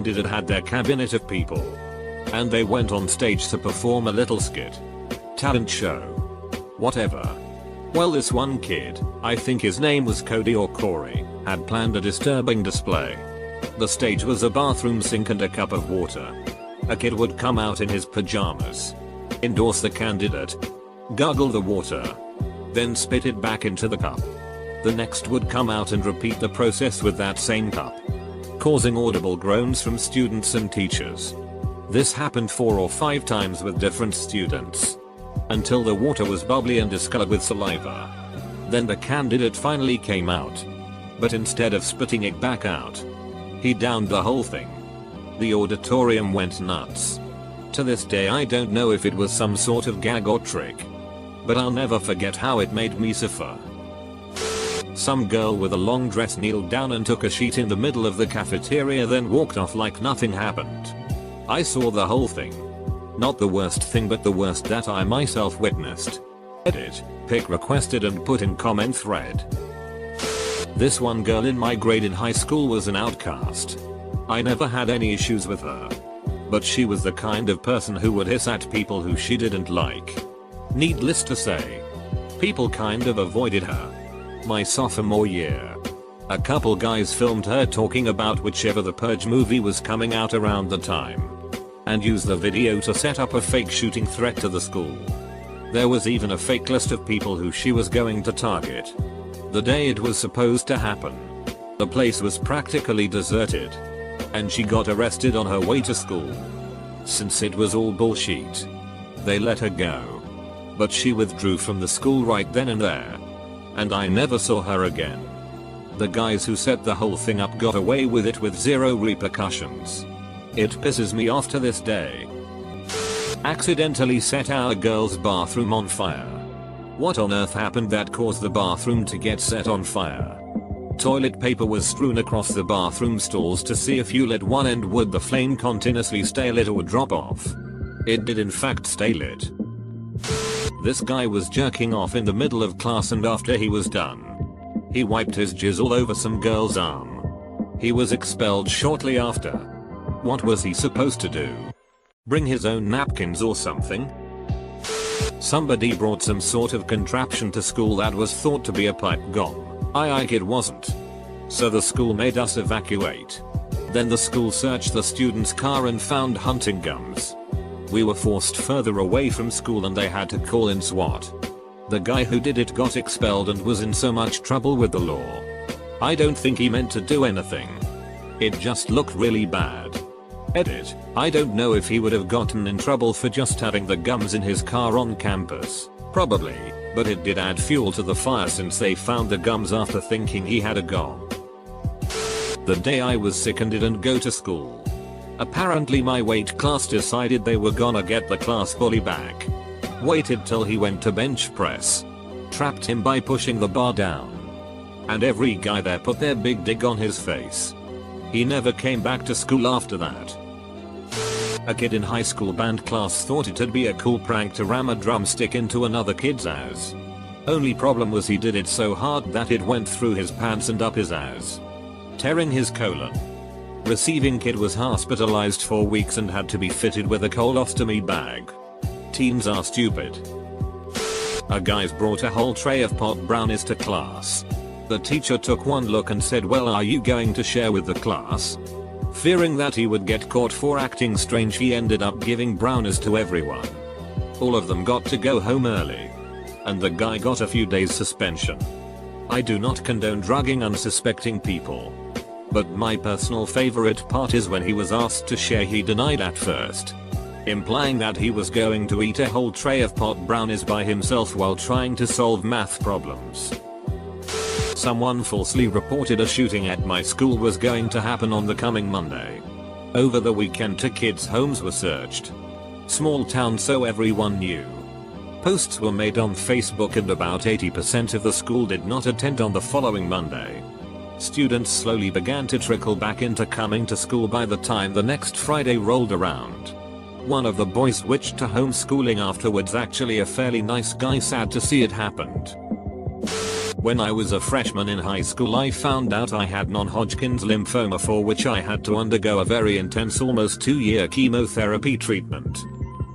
candidate had their cabinet of people. And they went on stage to perform a little skit. Talent show. Whatever. Well, this one kid, I think his name was Cody or Corey, had planned a disturbing display. The stage was a bathroom sink and a cup of water. A kid would come out in his pajamas, endorse the candidate, gargle the water, then spit it back into the cup. The next would come out and repeat the process with that same cup, causing audible groans from students and teachers. This happened 4 or 5 times with different students, until the water was bubbly and discolored with saliva. Then the candidate finally came out. But instead of spitting it back out, he downed the whole thing. The auditorium went nuts. To this day I don't know if it was some sort of gag or trick, but I'll never forget how it made me suffer. Some girl with a long dress kneeled down and took a sheet in the middle of the cafeteria, then walked off like nothing happened. I saw the whole thing. Not the worst thing, but the worst that I myself witnessed. Edit, pic requested and put in comment thread. This one girl in my grade in high school was an outcast. I never had any issues with her, but she was the kind of person who would hiss at people who she didn't like. Needless to say, people kind of avoided her. My sophomore year, a couple guys filmed her talking about whichever The Purge movie was coming out around the time, and used the video to set up a fake shooting threat to the school. There was even a fake list of people who she was going to target. The day it was supposed to happen, the place was practically deserted, and she got arrested on her way to school. Since it was all bullshit, they let her go. But she withdrew from the school right then and there, and I never saw her again. The guys who set the whole thing up got away with it with zero repercussions. It pisses me off to this day. Accidentally set our girl's bathroom on fire. What on earth happened that caused the bathroom to get set on fire? Toilet paper was strewn across the bathroom stalls to see if you lit one end would the flame continuously stay lit or drop off. It did in fact stay lit. This guy was jerking off in the middle of class, and after he was done, he wiped his jizz all over some girl's arm. He was expelled shortly after. What was he supposed to do? Bring his own napkins or something? Somebody brought some sort of contraption to school that was thought to be a pipe bomb. It wasn't. So the school made us evacuate. Then the school searched the student's car and found hunting gums. We were forced further away from school and they had to call in SWAT. The guy who did it got expelled and was in so much trouble with the law. I don't think he meant to do anything. It just looked really bad. Edit, I don't know if he would have gotten in trouble for just having the gums in his car on campus. Probably, but it did add fuel to the fire since they found the gums after thinking he had a gum. The day I was sick and didn't go to school. Apparently my weight class decided they were gonna get the class bully back. Waited till he went to bench press. Trapped him by pushing the bar down. And every guy there put their big dig on his face. He never came back to school after that. A kid in high school band class thought it'd be a cool prank to ram a drumstick into another kid's ass. Only problem was he did it so hard that it went through his pants and up his ass, tearing his colon. Receiving kid was hospitalized for weeks and had to be fitted with a colostomy bag. Teens are stupid. A guy's brought a whole tray of pot brownies to class. The teacher took one look and said, "Well, are you going to share with the class?" Fearing that he would get caught for acting strange, he ended up giving brownies to everyone. All of them got to go home early, and the guy got a few days suspension. I do not condone drugging unsuspecting people, but my personal favorite part is when he was asked to share, he denied at first, implying that he was going to eat a whole tray of pot brownies by himself while trying to solve math problems. Someone falsely reported a shooting at my school was going to happen on the coming Monday. Over the weekend 2 kids' homes were searched. Small town, so everyone knew. Posts were made on Facebook and about 80% of the school did not attend on the following Monday. Students slowly began to trickle back into coming to school by the time the next Friday rolled around. One of the boys switched to homeschooling afterwards, actually a fairly nice guy, sad to see it happened. When I was a freshman in high school, I found out I had non-Hodgkin's lymphoma, for which I had to undergo a very intense, almost 2-year chemotherapy treatment.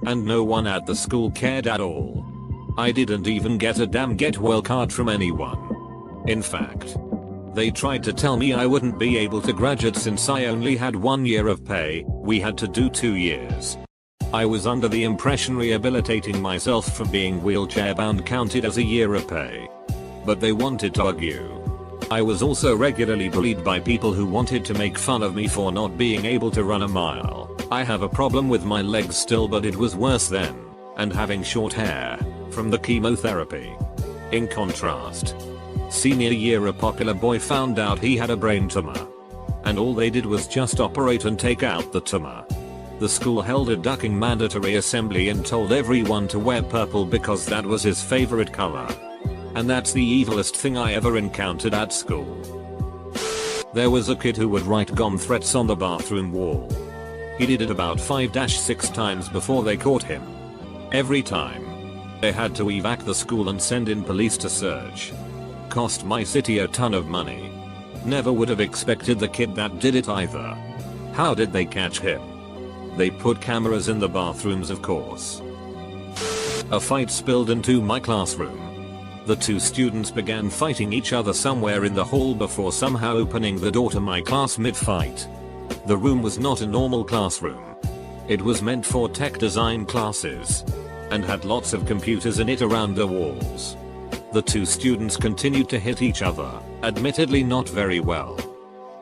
And no one at the school cared at all. I didn't even get a damn get well card from anyone. In fact, they tried to tell me I wouldn't be able to graduate since I only had 1 year of pay. We had to do 2 years. I was under the impression rehabilitating myself from being wheelchair bound counted as a year of pay. But they wanted to argue. I was also regularly bullied by people who wanted to make fun of me for not being able to run a mile. I have a problem with my legs still, but it was worse then, and having short hair from the chemotherapy. In contrast, senior year, a popular boy found out he had a brain tumor, and all they did was just operate and take out the tumor. The school held a ducking mandatory assembly and told everyone to wear purple because that was his favorite color. And that's the evilest thing I ever encountered at school. There was a kid who would write gum threats on the bathroom wall. He did it about 5-6 times before they caught him. Every time, they had to evac the school and send in police to search. Cost my city a ton of money. Never would have expected the kid that did it either. How did they catch him? They put cameras in the bathrooms, of course. A fight spilled into my classroom. The two students began fighting each other somewhere in the hall before somehow opening the door to my class mid-fight. The room was not a normal classroom. It was meant for tech design classes, and had lots of computers in it around the walls. The two students continued to hit each other, admittedly not very well.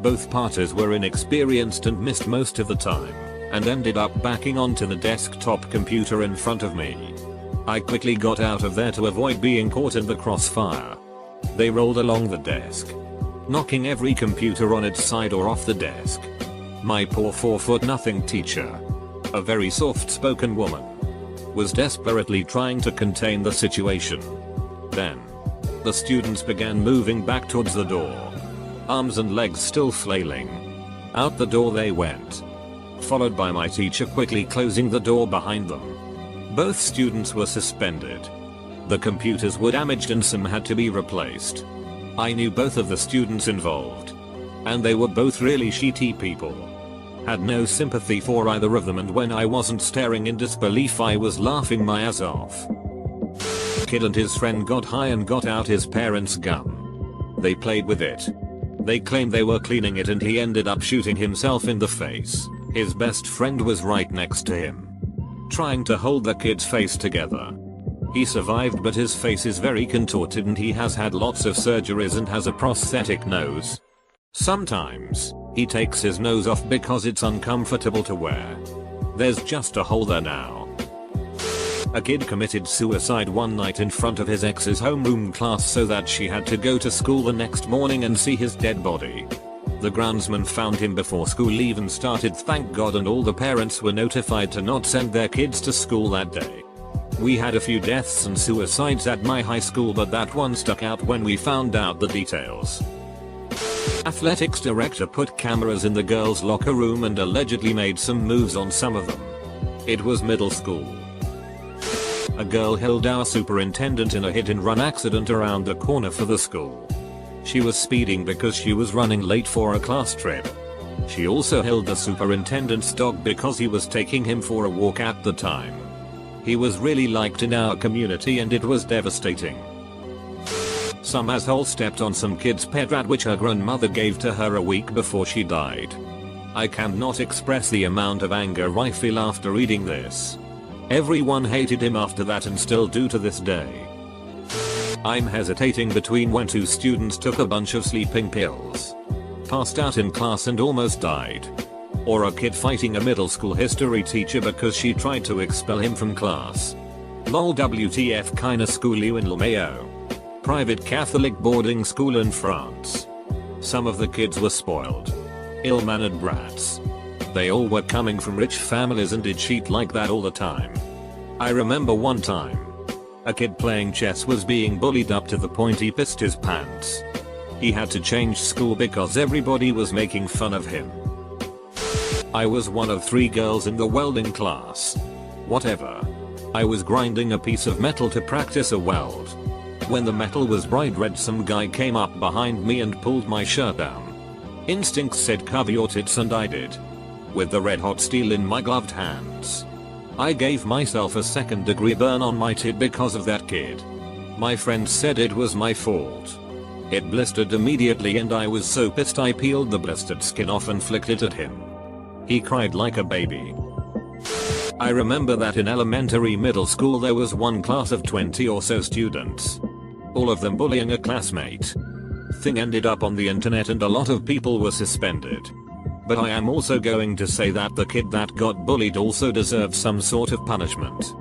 Both parties were inexperienced and missed most of the time, and ended up backing onto the desktop computer in front of me. I quickly got out of there to avoid being caught in the crossfire. They rolled along the desk, knocking every computer on its side or off the desk. My poor 4'0" teacher, a very soft-spoken woman, was desperately trying to contain the situation. Then, the students began moving back towards the door, arms and legs still flailing. Out the door they went, followed by my teacher quickly closing the door behind them. Both students were suspended. The computers were damaged and some had to be replaced. I knew both of the students involved, and they were both really shitty people. Had no sympathy for either of them, and when I wasn't staring in disbelief, I was laughing my ass off. Kid and his friend got high and got out his parents' gun. They played with it. They claimed they were cleaning it, and he ended up shooting himself in the face. His best friend was right next to him, trying to hold the kid's face together. He survived, but his face is very contorted and he has had lots of surgeries and has a prosthetic nose. Sometimes, he takes his nose off because it's uncomfortable to wear. There's just a hole there now. A kid committed suicide one night in front of his ex's homeroom class so that she had to go to school the next morning and see his dead body. The groundsman found him before school even started, thank God, and all the parents were notified to not send their kids to school that day. We had a few deaths and suicides at my high school, but that one stuck out when we found out the details. Athletics director put cameras in the girls' locker room and allegedly made some moves on some of them. It was middle school. A girl held our superintendent in a hit-and-run accident around the corner for the school. She was speeding because she was running late for a class trip. She also held the superintendent's dog because he was taking him for a walk at the time. He was really liked in our community and it was devastating. Some asshole stepped on some kid's pet rat which her grandmother gave to her a week before she died. I cannot express the amount of anger I feel after reading this. Everyone hated him after that and still do to this day. I'm hesitating between when two students took a bunch of sleeping pills, passed out in class and almost died, or a kid fighting a middle school history teacher because she tried to expel him from class. Lol, WTF kinda school you in Lomeo. Private Catholic boarding school in France. Some of the kids were spoiled, ill-mannered brats. They all were coming from rich families and did shit like that all the time. I remember one time, a kid playing chess was being bullied up to the point he pissed his pants. He had to change school because everybody was making fun of him. I was one of 3 girls in the welding class. Whatever. I was grinding a piece of metal to practice a weld. When the metal was bright red, some guy came up behind me and pulled my shirt down. Instincts said cover your tits, and I did. With the red hot steel in my gloved hands. I gave myself a second-degree burn on my tit because of that kid. My friend said it was my fault. It blistered immediately and I was so pissed I peeled the blistered skin off and flicked it at him. He cried like a baby. I remember that in elementary middle school there was one class of 20 or so students. All of them bullying a classmate. Thing ended up on the internet and a lot of people were suspended. But I am also going to say that the kid that got bullied also deserved some sort of punishment.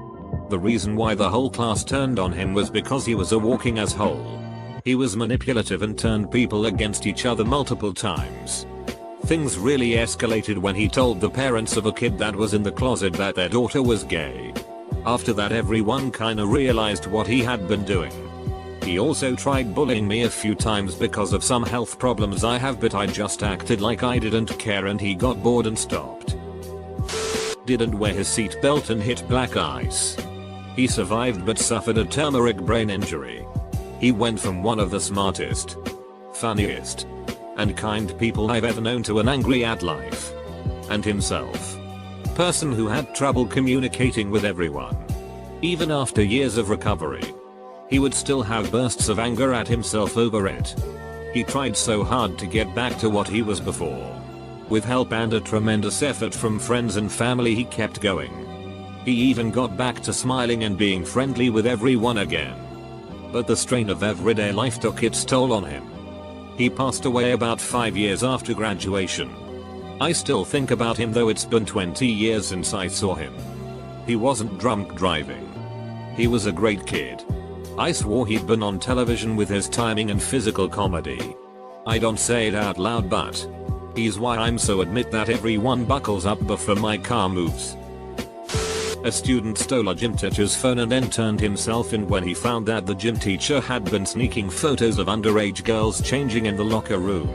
The reason why the whole class turned on him was because he was a walking asshole. He was manipulative and turned people against each other multiple times. Things really escalated when he told the parents of a kid that was in the closet that their daughter was gay. After that everyone kinda realized what he had been doing. He also tried bullying me a few times because of some health problems I have, but I just acted like I didn't care and he got bored and stopped. Didn't wear his seatbelt and hit black ice. He survived but suffered a turmeric brain injury. He went from one of the smartest, funniest, and kind people I've ever known to an angry at life. And himself. Person who had trouble communicating with everyone. Even after years of recovery. He would still have bursts of anger at himself over it. He tried so hard to get back to what he was before. With help and a tremendous effort from friends and family he kept going. He even got back to smiling and being friendly with everyone again. But the strain of everyday life took its toll on him. He passed away about 5 years after graduation. I still think about him though it's been 20 years since I saw him. He wasn't drunk driving. He was a great kid. I swore he'd been on television with his timing and physical comedy. I don't say it out loud, but he's why I'm so admit that everyone buckles up before my car moves. A student stole a gym teacher's phone and then turned himself in when he found that the gym teacher had been sneaking photos of underage girls changing in the locker room.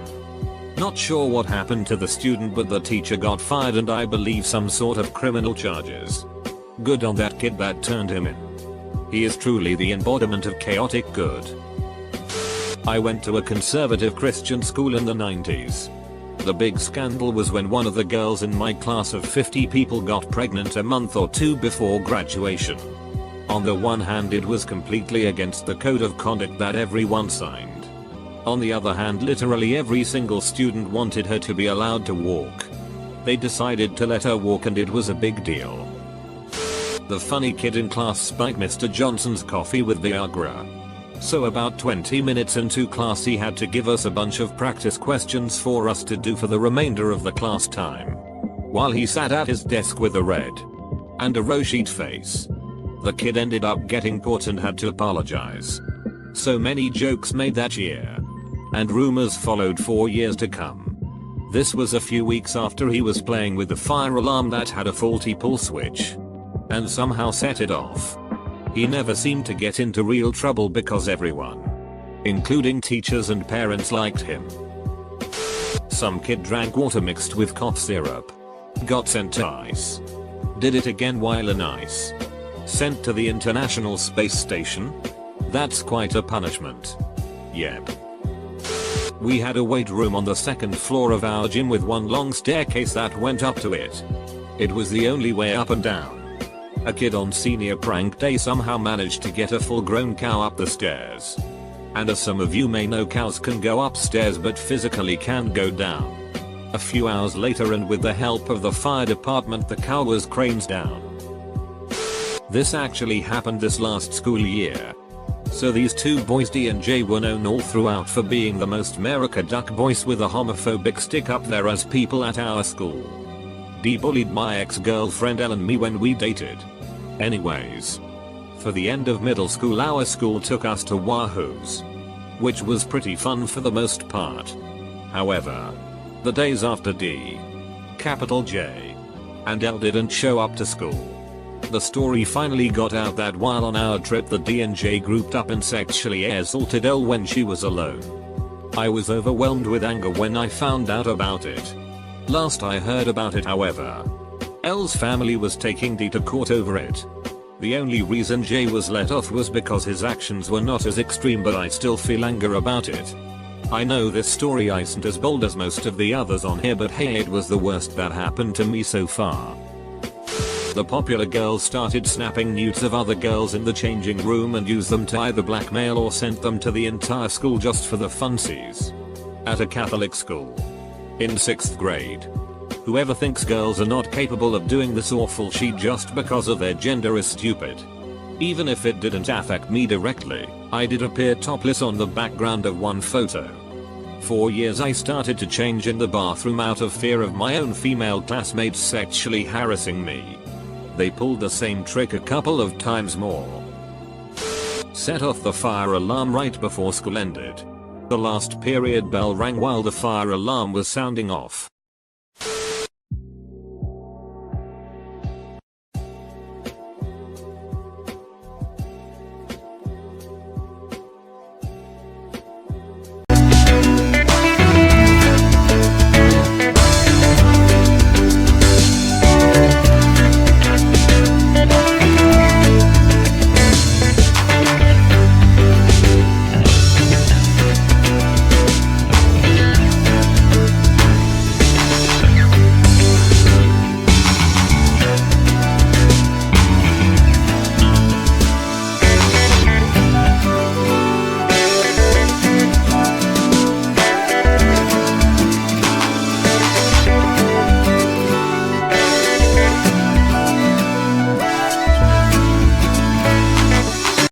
Not sure what happened to the student, but the teacher got fired and I believe some sort of criminal charges. Good on that kid that turned him in. He is truly the embodiment of chaotic good. I went to a conservative Christian school in the 90s. The big scandal was when one of the girls in my class of 50 people got pregnant a month or two before graduation. On the one hand it was completely against the code of conduct that everyone signed. On the other hand literally every single student wanted her to be allowed to walk. They decided to let her walk and it was a big deal. The funny kid in class spiked Mr. Johnson's coffee with Viagra. So about 20 minutes into class he had to give us a bunch of practice questions for us to do for the remainder of the class time. While he sat at his desk with a red and a row sheet face. The kid ended up getting caught and had to apologize. So many jokes made that year. And rumors followed for years to come. This was a few weeks after he was playing with the fire alarm that had a faulty pull switch. And somehow set it off. He never seemed to get into real trouble because everyone, including teachers and parents, liked him. Some kid drank water mixed with cough syrup. Got sent to ice. Did it again while in ice. Sent to the International Space Station? That's quite a punishment. Yep. We had a weight room on the second floor of our gym with one long staircase that went up to it. It was the only way up and down. A kid on senior prank day somehow managed to get a full-grown cow up the stairs. And as some of you may know, cows can go upstairs but physically can't go down. A few hours later and with the help of the fire department the cow was craned down. This actually happened this last school year. So these two boys D and J were known all throughout for being the most America Duck boys with a homophobic stick up there as people at our school. D bullied my ex-girlfriend Elle and me when we dated. Anyways. For the end of middle school our school took us to Wahoo's. Which was pretty fun for the most part. However. The days after D. Capital J. And Elle didn't show up to school. The story finally got out that while on our trip the D and J grouped up and sexually assaulted Elle when she was alone. I was overwhelmed with anger when I found out about it. Last I heard about it, however, Elle's family was taking D to court over it. The only reason Jay was let off was because his actions were not as extreme, but I still feel anger about it. I know this story isn't as bold as most of the others on here, but hey, it was the worst that happened to me so far. The popular girls started snapping nudes of other girls in the changing room and used them to either blackmail or sent them to the entire school just for the funsies. At a Catholic school. In 6th grade. Whoever thinks girls are not capable of doing this awful shit just because of their gender is stupid. Even if it didn't affect me directly, I did appear topless on the background of one photo. For years I started to change in the bathroom out of fear of my own female classmates sexually harassing me. They pulled the same trick a couple of times more. Set off the fire alarm right before school ended. The last period bell rang while the fire alarm was sounding off.